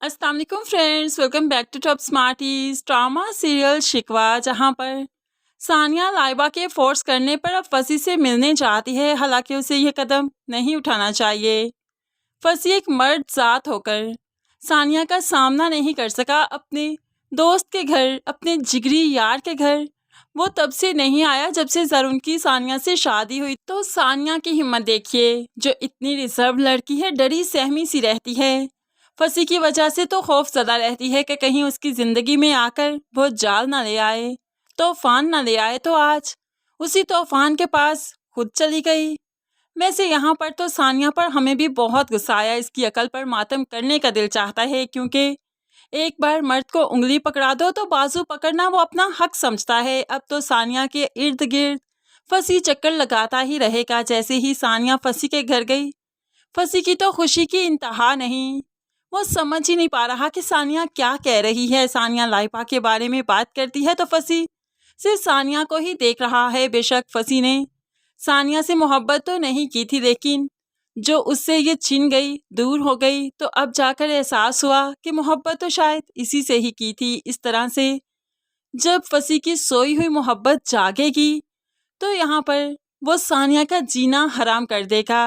अस्सलाम वालेकुम friends, welcome back to top smarties. Drama serial Shikwa, जहां पर सानिया लाइबा के फोर्स करने पर अब फसी से मिलने जाती है। हालांकि उसे यह कदम नहीं उठाना चाहिए। फसी एक मर्द जात होकर सानिया का सामना नहीं कर सका। अपने दोस्त के घर, अपने जिगरी यार के घर वो तब से नहीं आया जब से जरून की सानिया से शादी हुई। तो सानिया की हिम्मत देखिए, जो इतनी रिजर्व लड़की है, डरी सहमी सी रहती है। फसी की वजह से तो खौफ ज़्यादा रहती है कि कहीं उसकी ज़िंदगी में आकर वो जाल ना ले आए, तूफान ना ले आए। तो आज उसी तूफान के पास खुद चली गई। वैसे यहाँ पर तो सानिया पर हमें भी बहुत गुस्सा आया। इसकी अकल पर मातम करने का दिल चाहता है, क्योंकि एक बार मर्द को उंगली पकड़ा दो तो बाजू पकड़ना वो अपना हक समझता है। अब तो सानिया के इर्द गिर्द फसी चक्कर लगाता ही रहेगा। जैसे ही सानिया फसी के घर गई, फसी की तो खुशी की इंतहा नहीं। वो समझ ही नहीं पा रहा कि सानिया क्या कह रही है। सानिया लाइबा के बारे में बात करती है तो फसी सिर्फ सानिया को ही देख रहा है। बेशक फसी ने सानिया से मोहब्बत तो नहीं की थी, लेकिन जो उससे ये छिन गई, दूर हो गई, तो अब जाकर एहसास हुआ कि मोहब्बत तो शायद इसी से ही की थी। इस तरह से जब फसी की सोई हुई मोहब्बत जागेगी तो यहाँ पर वो सानिया का जीना हराम कर देगा।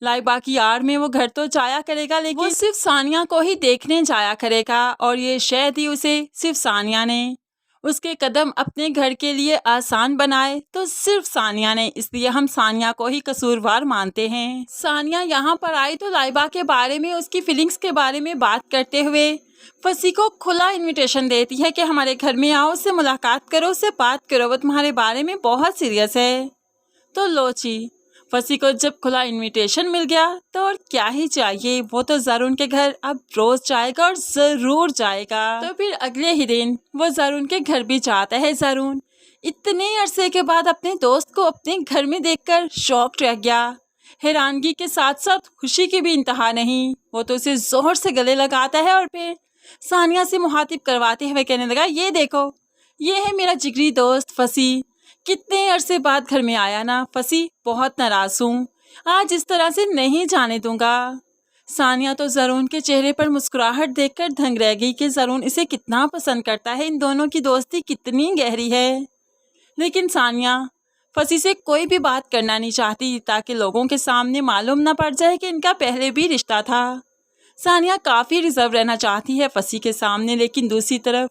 लाइबा की आड़ में वो घर तो जाया करेगा, लेकिन वो सिर्फ सानिया को ही देखने जाया करेगा। और ये शय दी उसे सिर्फ सानिया ने। उसके कदम अपने घर के लिए आसान बनाए तो सिर्फ सानिया ने, इसलिए हम सानिया को ही कसूरवार मानते हैं। सानिया यहाँ पर आई तो लाइबा के बारे में, उसकी फीलिंग्स के बारे में बात करते हुए फसी को खुला इनविटेशन देती है कि हमारे घर में आओ, उससे मुलाकात करो, उससे बात करो, वो तुम्हारे बारे में बहुत सीरियस है। तो लोची फसी को जब खुला इनविटेशन मिल गया तो और क्या ही चाहिए। वो तो जरून के घर अब रोज जाएगा और जरूर जाएगा। तो फिर अगले ही दिन वो जरून के घर भी जाता है। जरून इतने अरसे के बाद अपने दोस्त को अपने घर में देखकर शॉक्ड रह गया। हैरानगी के साथ साथ खुशी की भी इंतहा नहीं। वो तो उसे जोर से गले लगाता है और फिर सानिया से मुखातिब करवाते हुए कहने लगा, ये देखो, ये है मेरा जिगरी दोस्त फसी। कितने अरसे बाद घर में आया ना। फसी बहुत नाराज हूँ, आज इस तरह से नहीं जाने दूंगा। सानिया तो जरून के चेहरे पर मुस्कुराहट देखकर दंग रह गई कि जरून इसे कितना पसंद करता है, इन दोनों की दोस्ती कितनी गहरी है। लेकिन सानिया फसी से कोई भी बात करना नहीं चाहती, ताकि लोगों के सामने मालूम ना पड़ जाए कि इनका पहले भी रिश्ता था। सानिया काफ़ी रिजर्व रहना चाहती है फसी के सामने, लेकिन दूसरी तरफ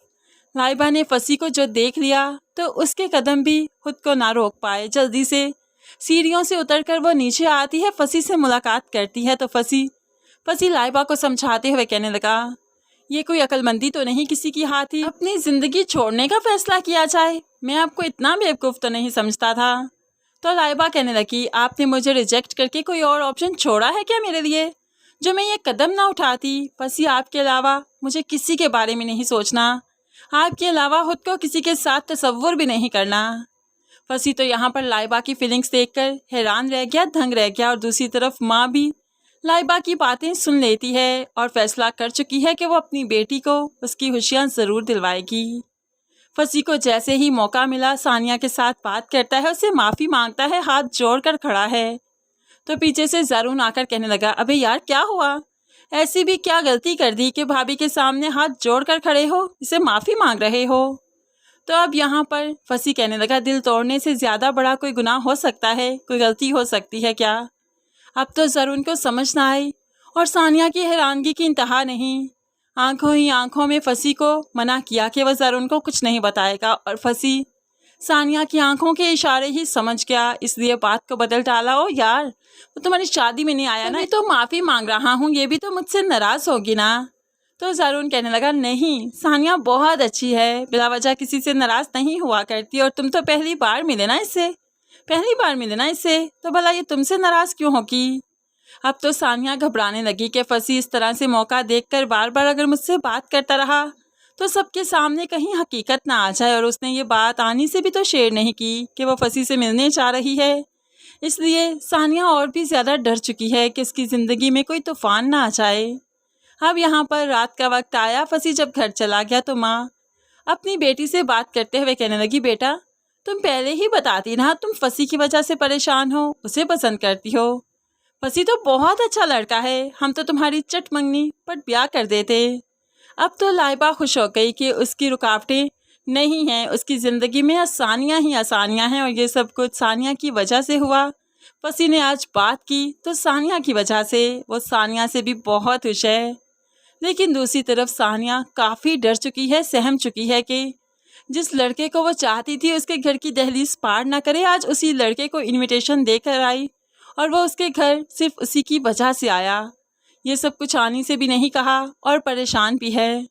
लाइबा ने फसी को जो देख लिया तो उसके कदम भी खुद को ना रोक पाए। जल्दी से सीढ़ियों से उतरकर वो नीचे आती है, फसी से मुलाकात करती है। तो फसी लाइबा को समझाते हुए कहने लगा, ये कोई अक्लमंदी तो नहीं किसी की हाथी अपनी ज़िंदगी छोड़ने का फैसला किया जाए। मैं आपको इतना बेवकूफ़ तो नहीं समझता था। तो लाइबा कहने लगी, आपने मुझे रिजेक्ट करके कोई और ऑप्शन छोड़ा है क्या मेरे लिए, जो मैं ये कदम ना उठाती। फसी, आपके अलावा मुझे किसी के बारे में नहीं सोचना, आपके अलावा खुद को किसी के साथ तसव्वुर भी नहीं करना। फसी तो यहाँ पर लाइबा की फीलिंग्स देखकर हैरान रह गया, दंग रह गया। और दूसरी तरफ माँ भी लाइबा की बातें सुन लेती है और फैसला कर चुकी है कि वो अपनी बेटी को उसकी खुशियाँ ज़रूर दिलवाएगी। फसी को जैसे ही मौका मिला सानिया के साथ बात करता है, उससे माफ़ी मांगता है, हाथ जोड़कर खड़ा है। तो पीछे से जरून आकर कहने लगा, अबे यार क्या हुआ, ऐसी भी क्या गलती कर दी कि भाभी के सामने हाथ जोड़कर खड़े हो, इसे माफ़ी मांग रहे हो। तो अब यहाँ पर फसी कहने लगा, दिल तोड़ने से ज़्यादा बड़ा कोई गुनाह हो सकता है, कोई गलती हो सकती है क्या। अब तो जरून को समझ ना आई और सानिया की हैरानगी की इंतहा नहीं। आंखों ही आंखों में फसी को मना किया कि वह जरून को कुछ नहीं बताएगा, और फसी सानिया की आंखों के इशारे ही समझ गया, इसलिए बात को बदल डाला। ओ यार, वो तुम्हारी शादी में नहीं आया ना, तो माफ़ी मांग रहा हूँ, ये भी तो मुझसे नाराज़ होगी ना। तो जरून कहने लगा, नहीं, सानिया बहुत अच्छी है, बिला वजह किसी से नाराज़ नहीं हुआ करती, और तुम तो पहली बार मिले ना इससे, तो भला ये तुमसे नाराज़ क्यों होगी। अब तो सानिया घबराने लगी कि फसी इस तरह से मौका देखकर बार बार अगर मुझसे बात करता रहा तो सबके सामने कहीं हकीकत ना आ जाए। और उसने ये बात आनी से भी तो शेयर नहीं की कि वो फसी से मिलने जा रही है, इसलिए सानिया और भी ज़्यादा डर चुकी है कि इसकी ज़िंदगी में कोई तूफ़ान ना आ जाए। अब यहाँ पर रात का वक्त आया। फसी जब घर चला गया तो माँ अपनी बेटी से बात करते हुए कहने लगी, बेटा तुम पहले ही बताती ना, तुम फसी की वजह से परेशान हो, उसे पसंद करती हो। फसी तो बहुत अच्छा लड़का है, हम तो तुम्हारी चट मंगनी पर ब्याह कर देते। अब तो लाइबा खुश हो गई कि उसकी रुकावटें नहीं हैं, उसकी ज़िंदगी में आसानियाँ ही आसानियाँ हैं और ये सब कुछ सानिया की वजह से हुआ। फसी ने आज बात की तो सानिया की वजह से, वो सानिया से भी बहुत खुश है। लेकिन दूसरी तरफ सानिया काफ़ी डर चुकी है, सहम चुकी है कि जिस लड़के को वो चाहती थी उसके घर की दहलीज पार ना करे, आज उसी लड़के को इनविटेशन देकर आई और वो उसके घर सिर्फ उसी की वजह से आया। ये सब कुछ आनी से भी नहीं कहा और परेशान भी है।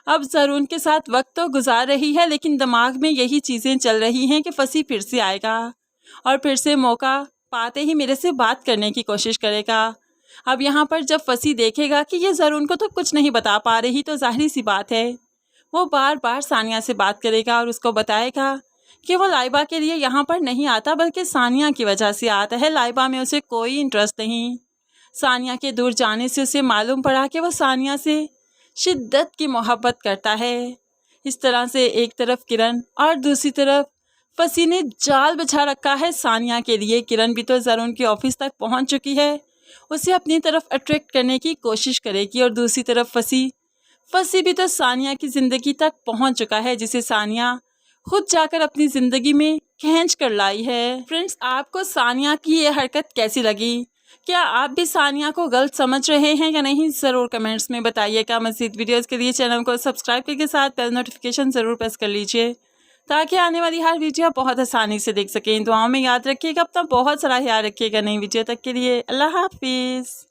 अब ज़रून के साथ वक्त तो गुजार रही है लेकिन दिमाग में यही चीज़ें चल रही हैं कि फसी फिर से आएगा और फिर से मौका पाते ही मेरे से बात करने की कोशिश करेगा। अब यहाँ पर जब फसी देखेगा कि ये ज़रून को तो कुछ नहीं बता पा रही तो जाहिर सी बात है वो बार बार सानिया से बात करेगा और उसको बताएगा कि वो लाइबा के लिए यहाँ पर नहीं आता बल्कि सानिया की वजह से आता है। लाइबा में उसे कोई इंटरेस्ट नहीं। सानिया के दूर जाने से उसे मालूम पड़ा कि वो सानिया से शिद्दत की मोहब्बत करता है। इस तरह से एक तरफ किरण और दूसरी तरफ फसी ने जाल बिछा रखा है सानिया के लिए। किरण भी तो ज़रून के ऑफिस तक पहुंच चुकी है, उसे अपनी तरफ अट्रैक्ट करने की कोशिश करेगी और दूसरी तरफ फसी भी तो सानिया की ज़िंदगी तक पहुंच चुका है जिसे सानिया खुद जाकर अपनी ज़िंदगी में खींच कर लाई है। फ्रेंड्स, आपको सानिया की ये हरकत कैसी लगी? क्या आप भी सानिया को गलत समझ रहे हैं या नहीं? ज़रूर कमेंट्स में बताइएगा। मज़ीद वीडियोस के लिए चैनल को सब्सक्राइब करके साथ बेल नोटिफिकेशन ज़रूर प्रेस कर लीजिए ताकि आने वाली हर वीडियो बहुत आसानी से देख सकें। दुआओं में याद रखिएगा, अपना बहुत सारा ख्याल रखिएगा। नई वीडियो तक के लिए अल्लाह हाफिज़।